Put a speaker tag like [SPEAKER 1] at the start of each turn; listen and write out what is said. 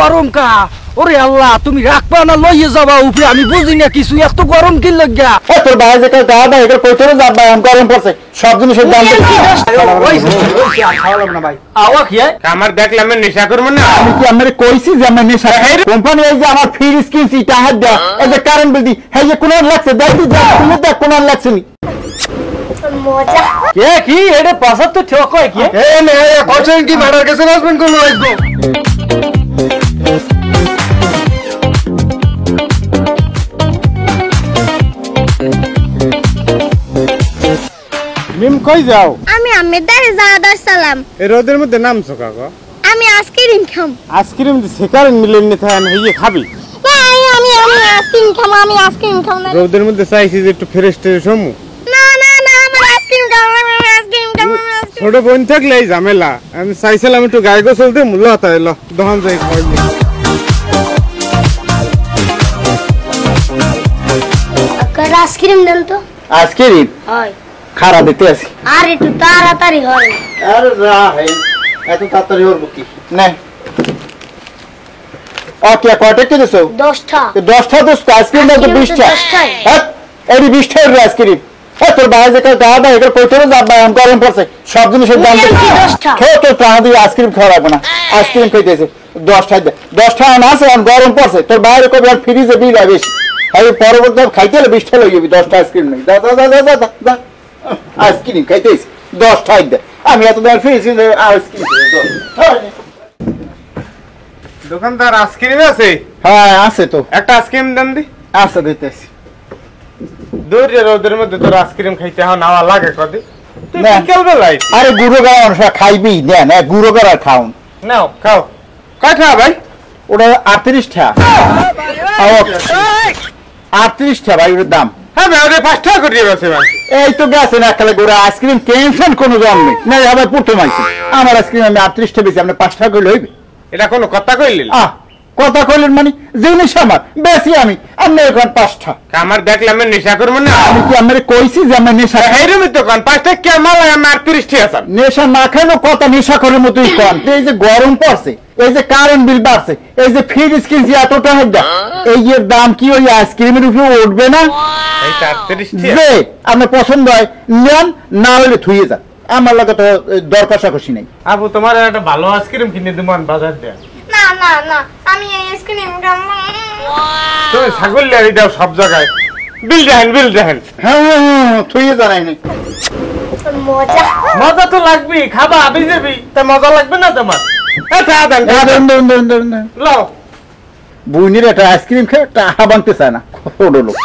[SPEAKER 1] গরম কা ওরে আল্লাহ তুমি রাখবা না লইয়ে যাবা উপরে আমি বুঝি না কিছু এত গরম কি লাগিয়া
[SPEAKER 2] ও তোর ভাই যে গা দা এটা কইতরে যাব ভাই আমি গরম পড়ছে সব জিনিসের দাম খাওয়া লাগবে না ভাই
[SPEAKER 1] আওয়া কি
[SPEAKER 3] আমার দেখলাম নেশা করব না
[SPEAKER 2] আমি কি আমারে কইছি যে আমি নেশা কোম্পানি এই যে আমার ফ্রিজ কিনছি টাকা দাও এই যে কারেন্ট বিল দি এই যে কোন লাগছে দেখি যা তুমি দেখ কোন লাগছে নি
[SPEAKER 4] মজা
[SPEAKER 1] কে কি এটা 75 ঠক কয় কি
[SPEAKER 3] এ নে কোচেন কি মার্ডার কেসে হাজবেন্ড কোন আসবো মিম কই যাও
[SPEAKER 4] আমি আমেদারে যাওয়ার সালাম
[SPEAKER 3] এই রোদের মধ্যে নামছো কাকা
[SPEAKER 4] আমি আইসক্রিম খাম
[SPEAKER 3] আইসক্রিম সেকারেন মিলেন না থাকেন হইয়ে খাবি
[SPEAKER 4] আমি আইসক্রিম খাম না
[SPEAKER 3] রোদের মধ্যে চাইছি যে একটু ফ্রেশ ট্রেশ হমু
[SPEAKER 4] না আমার আইসক্রিম খাম
[SPEAKER 3] ছোট বোন থাকলে এই ঝামেলা আমি চাইছিলাম একটু গায়ে গোসল দিয়ে মূল্য হতা এলো দহন যাই খাইবি
[SPEAKER 4] আকার আইসক্রিম দেন তো
[SPEAKER 2] আইসক্রিম
[SPEAKER 4] হয়
[SPEAKER 2] খারা দিতে আসি
[SPEAKER 4] আর একটু তাড়াতাড়ি হয়
[SPEAKER 2] আরে রা হে এত তাড়াতাড়ি ওর বুকি নে ওকে কয়টা কি দিছো
[SPEAKER 4] 10টা
[SPEAKER 2] 10টা দোস্ত আইসক্রিম দাও তো 20টা হ্যাঁ এই 20টা আইসক্রিম ও তোর ভাই যে গা দা এটা কইতরে যাব ভাই আমি গরম পড়ছে সব জিনিসের দাম খেয়ে তো টাকা দিয়ে আইসক্রিম খাওয়া লাগবে না আইসক্রিম খাইতেছে 10টা না আছে আমি গরম পড়ছে তোর বাইরে কবি আর ফ্রিজে বিল আইবে এই পরবর্তী খাইতে হলে 20টা লই যাবি 10টা আইসক্রিম নেই দা আইসক্রিম খাইতেছি 10টা দে আমি এত দাম ফ্রিজে আইসক্রিম
[SPEAKER 3] দোকানদার আইসক্রিম আছে
[SPEAKER 2] হ্যাঁ আছে তো
[SPEAKER 3] একটা আইসক্রিম দেন দি
[SPEAKER 2] আচ্ছা দিতেছি
[SPEAKER 3] দূর রোদের মধ্যে তোর আইসক্রিম খাইতে হন আওয়া লাগে কদি তুই
[SPEAKER 2] না।
[SPEAKER 3] বিকেল বেলায়
[SPEAKER 2] আরে গুঁড়ো গাড়া মানুষ খাইবি দেন গুঁড়ো গাড়া খাওন
[SPEAKER 3] নাও খাও কয়টা ভাই
[SPEAKER 2] ওটা 38টা 38টা ভাই ওর দাম
[SPEAKER 3] হ্যাঁ ভাই ওরে 5 টাকা করে দিয়েছে ভাই
[SPEAKER 2] এই তো গেছে না খেলে গোড়া আইসক্রিম টেনশন কোনো দাম নেই না আবার প্রথম আইছি আমার আইসক্রিম আমি 38টা বেশি আপনি 5 টাকা করে লইবে
[SPEAKER 3] এটা কোনো কথা কইলি
[SPEAKER 2] কথা কইলেন মানে জিনিস আমার বেশি আমি এখন 5টা
[SPEAKER 3] আমার দেখলাম নেশা করব না
[SPEAKER 2] আমি কি আমারে কইছি যে আমি নেশা
[SPEAKER 3] হেইরমি দোকান 5 টাকা কেমন আমার 38 টাকা আছে
[SPEAKER 2] নেশা না খাইলেও কথা নেশা করে মতোই কন এই যে গরম পড়ছে এই যে কারেন্ট বিল বাড়ছে এই যে ফ্রিজ কিনছি এত টাকা দাম এই এর দাম কি ওই আইসক্রিমের উপরে উঠবে না
[SPEAKER 3] এইটা 38 টাকা
[SPEAKER 2] যে আপনার পছন্দ হয় নেন না হলে থুইয়ে যান আমার লাগে তো দরকার সাকসি নাই
[SPEAKER 3] আবু তোমার একটা ভালো আইসক্রিম কিনে দিমু আন বাজার দিয়ে
[SPEAKER 4] না আমি আইসক্রিম খাম
[SPEAKER 3] তুমি ছাগল লেরি দাও সব জায়গায় বিল দেখেন
[SPEAKER 2] হ্যাঁ থুইয়ে জানাই নাই
[SPEAKER 4] মজা
[SPEAKER 3] মজা তো লাগবে খাবা আবি যাবি তা মজা লাগবে না তোমার
[SPEAKER 2] দেন
[SPEAKER 3] লাও
[SPEAKER 2] বুইনির একটা আইসক্রিম খেয়ে টাকা বানতে চায় না লোক